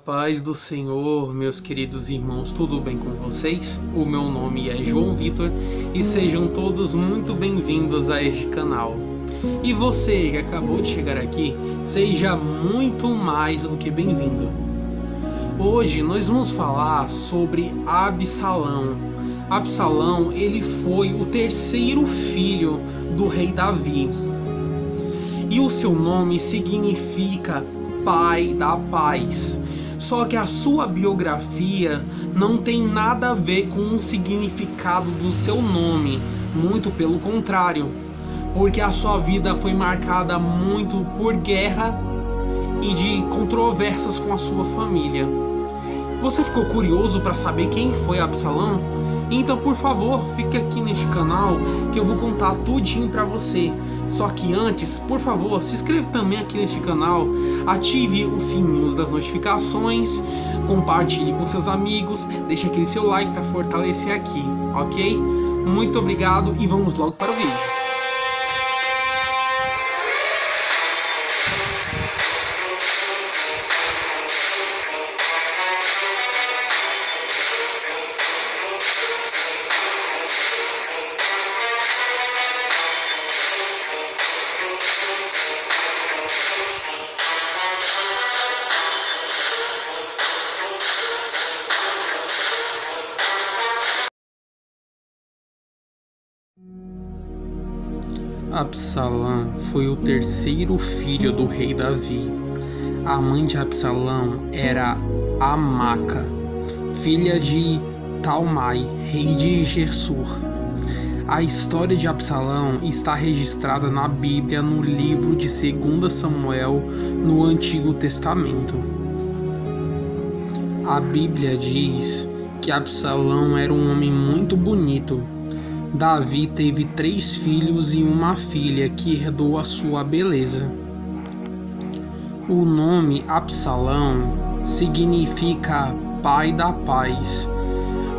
Paz do Senhor, meus queridos irmãos, tudo bem com vocês? O meu nome é João Vitor e sejam todos muito bem-vindos a este canal. E você que acabou de chegar aqui, seja muito mais do que bem-vindo. Hoje nós vamos falar sobre Absalão. Absalão, ele foi o terceiro filho do rei Davi. E o seu nome significa Pai da Paz. Só que a sua biografia não tem nada a ver com o significado do seu nome, muito pelo contrário, porque a sua vida foi marcada muito por guerra e de controvérsias com a sua família. Você ficou curioso para saber quem foi Absalão? Então, por favor, fique aqui neste canal que eu vou contar tudinho para você. Só que antes, por favor, se inscreva também aqui neste canal, ative os sininhos das notificações, compartilhe com seus amigos, deixe aquele seu like para fortalecer aqui, ok? Muito obrigado e vamos logo para o vídeo. Absalão foi o terceiro filho do rei Davi. A mãe de Absalão era Amaca, filha de Talmai, rei de Gessur. A história de Absalão está registrada na Bíblia no livro de 2 Samuel, no Antigo Testamento. A Bíblia diz que Absalão era um homem muito bonito. Davi teve 3 filhos e uma filha que herdou a sua beleza. O nome Absalão significa Pai da Paz,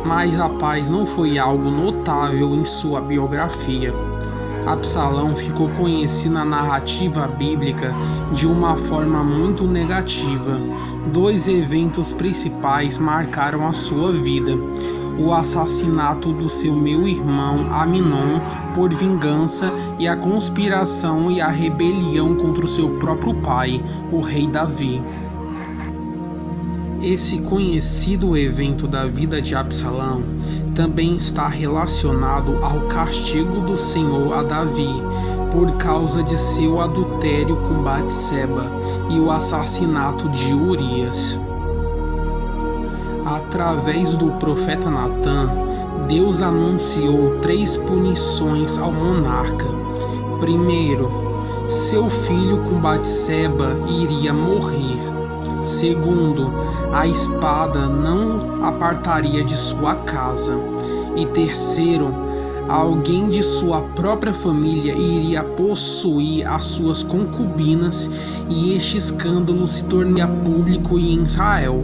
mas a paz não foi algo notável em sua biografia. Absalão ficou conhecido na narrativa bíblica de uma forma muito negativa. 2 eventos principais marcaram a sua vida: o assassinato do seu meio-irmão Aminon por vingança e a conspiração e a rebelião contra o seu próprio pai, o rei Davi. Esse conhecido evento da vida de Absalão também está relacionado ao castigo do Senhor a Davi por causa de seu adultério com Batseba e o assassinato de Urias. Através do profeta Natã, Deus anunciou 3 punições ao monarca. Primeiro, seu filho com Batseba iria morrer. Segundo, a espada não apartaria de sua casa. E terceiro, alguém de sua própria família iria possuir as suas concubinas, e este escândalo se tornaria público em Israel.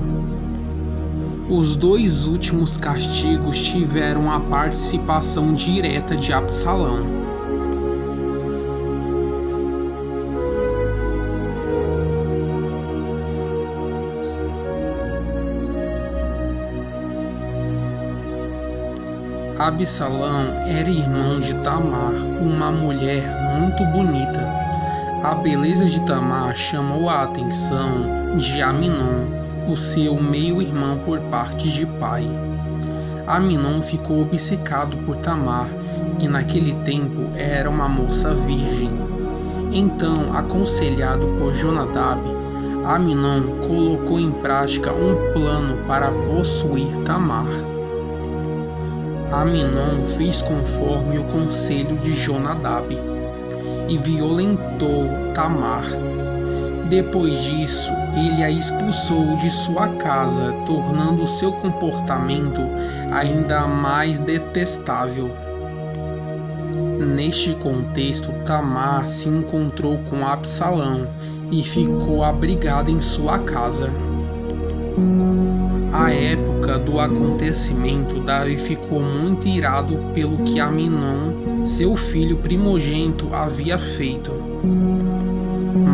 Os 2 últimos castigos tiveram a participação direta de Absalão. Absalão era irmão de Tamar, uma mulher muito bonita. A beleza de Tamar chamou a atenção de Aminon, o seu meio-irmão por parte de pai. Aminon ficou obcecado por Tamar, que naquele tempo era uma moça virgem. Então, aconselhado por Jonadab, Aminon colocou em prática um plano para possuir Tamar. Aminon fez conforme o conselho de Jonadab e violentou Tamar. Depois disso, ele a expulsou de sua casa, tornando seu comportamento ainda mais detestável. Neste contexto, Tamar se encontrou com Absalão e ficou abrigada em sua casa. À época do acontecimento, Davi ficou muito irado pelo que Aminon, seu filho primogênito, havia feito.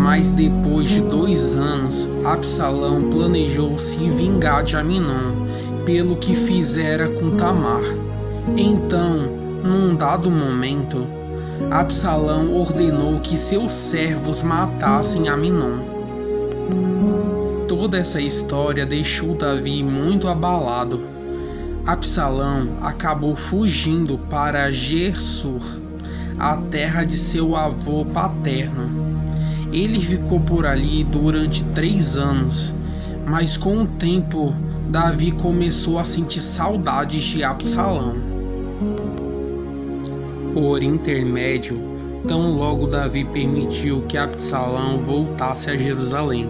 Mas depois de 2 anos, Absalão planejou se vingar de Aminon pelo que fizera com Tamar. Então, num dado momento, Absalão ordenou que seus servos matassem Aminon. Toda essa história deixou Davi muito abalado. Absalão acabou fugindo para Gersur, a terra de seu avô paterno. Ele ficou por ali durante 3 anos, mas com o tempo Davi começou a sentir saudades de Absalão. Por intermédio, tão logo Davi permitiu que Absalão voltasse a Jerusalém.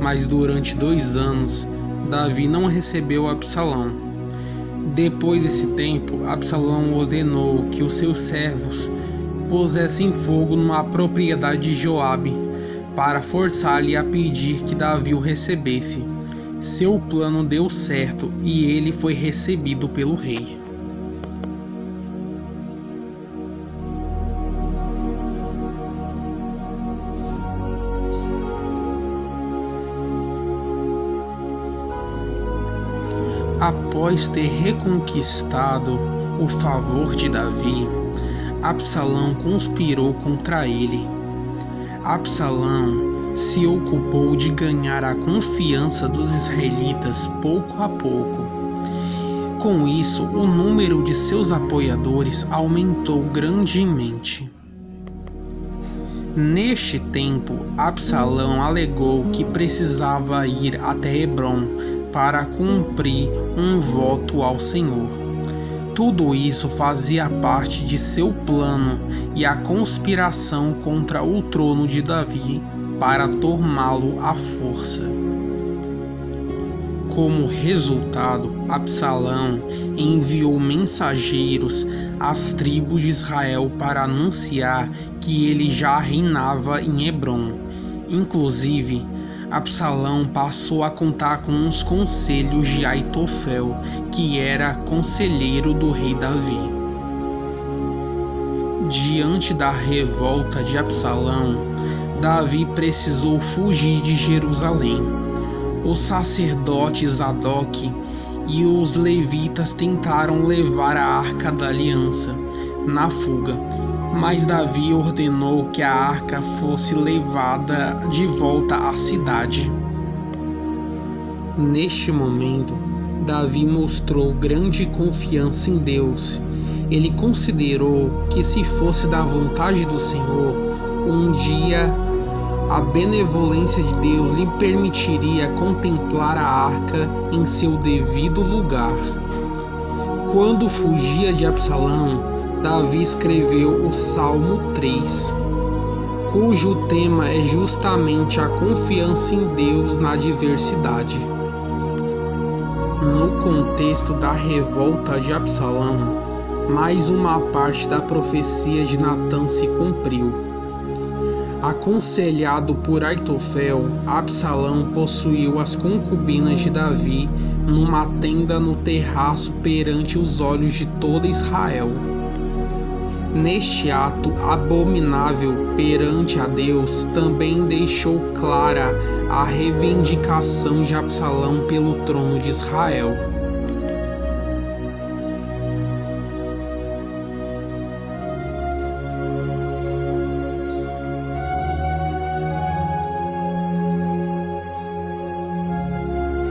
Mas durante 2 anos, Davi não recebeu Absalão. Depois desse tempo, Absalão ordenou que os seus servos pusessem fogo numa propriedade de Joabe, para forçar-lhe a pedir que Davi o recebesse. Seu plano deu certo e ele foi recebido pelo rei. Após ter reconquistado o favor de Davi, Absalão conspirou contra ele. Absalão se ocupou de ganhar a confiança dos israelitas pouco a pouco. Com isso, o número de seus apoiadores aumentou grandemente. Neste tempo, Absalão alegou que precisava ir até Hebrom para cumprir um voto ao Senhor. Tudo isso fazia parte de seu plano e a conspiração contra o trono de Davi para tomá-lo à força. Como resultado, Absalão enviou mensageiros às tribos de Israel para anunciar que ele já reinava em Hebrom. Inclusive, Absalão passou a contar com os conselhos de Aitofel, que era conselheiro do rei Davi. Diante da revolta de Absalão, Davi precisou fugir de Jerusalém. Os sacerdotes Zadok e os levitas tentaram levar a Arca da Aliança na fuga, mas Davi ordenou que a arca fosse levada de volta à cidade. Neste momento, Davi mostrou grande confiança em Deus. Ele considerou que, se fosse da vontade do Senhor, um dia a benevolência de Deus lhe permitiria contemplar a arca em seu devido lugar. Quando fugia de Absalão, Davi escreveu o Salmo 3, cujo tema é justamente a confiança em Deus na adversidade. No contexto da revolta de Absalão, mais uma parte da profecia de Natã se cumpriu. Aconselhado por Aitofel, Absalão possuiu as concubinas de Davi numa tenda no terraço perante os olhos de toda Israel. Neste ato abominável perante a Deus, também deixou clara a reivindicação de Absalão pelo trono de Israel.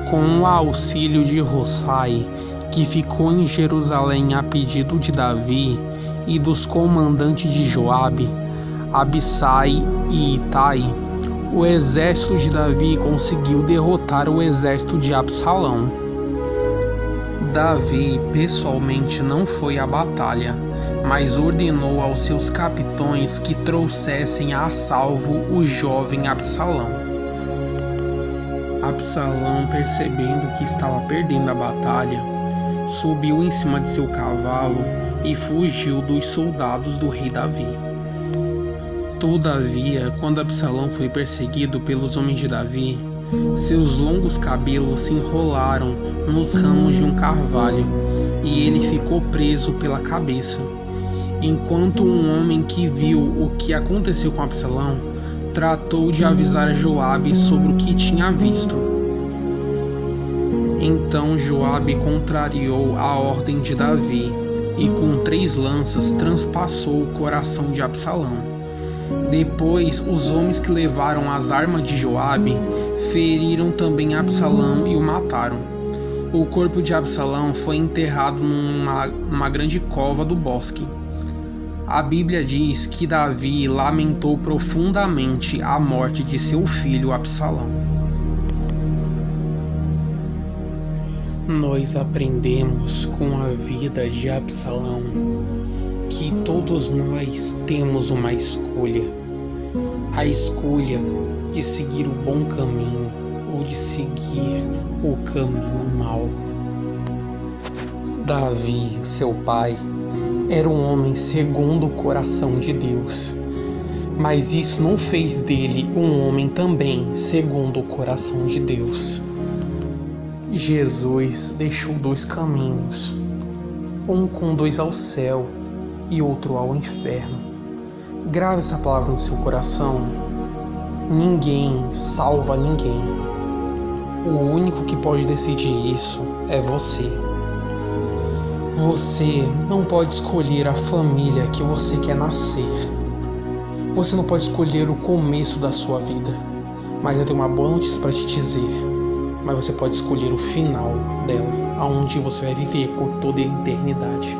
Com o auxílio de Rossai, que ficou em Jerusalém a pedido de Davi, e dos comandantes de Joabe, Abissai e Itai, o exército de Davi conseguiu derrotar o exército de Absalão. Davi pessoalmente não foi à batalha, mas ordenou aos seus capitões que trouxessem a salvo o jovem Absalão. Absalão, percebendo que estava perdendo a batalha, subiu em cima de seu cavalo e fugiu dos soldados do rei Davi. Todavia, quando Absalão foi perseguido pelos homens de Davi, seus longos cabelos se enrolaram nos ramos de um carvalho e ele ficou preso pela cabeça. Enquanto um homem que viu o que aconteceu com Absalão tratou de avisar Joabe sobre o que tinha visto. Então Joabe contrariou a ordem de Davi e com 3 lanças transpassou o coração de Absalão. Depois, os homens que levaram as armas de Joabe feriram também Absalão e o mataram. O corpo de Absalão foi enterrado numa grande cova do bosque. A Bíblia diz que Davi lamentou profundamente a morte de seu filho Absalão. Nós aprendemos com a vida de Absalão que todos nós temos uma escolha. A escolha de seguir o bom caminho ou de seguir o caminho mau. Davi, seu pai, era um homem segundo o coração de Deus, mas isso não fez dele um homem também segundo o coração de Deus. Jesus deixou 2 caminhos, um conduz ao céu e outro ao inferno. Grave essa palavra no seu coração. Ninguém salva ninguém. O único que pode decidir isso é você. Você não pode escolher a família que você quer nascer. Você não pode escolher o começo da sua vida. Mas eu tenho uma boa notícia para te dizer. Mas você pode escolher o final dela, aonde você vai viver por toda a eternidade.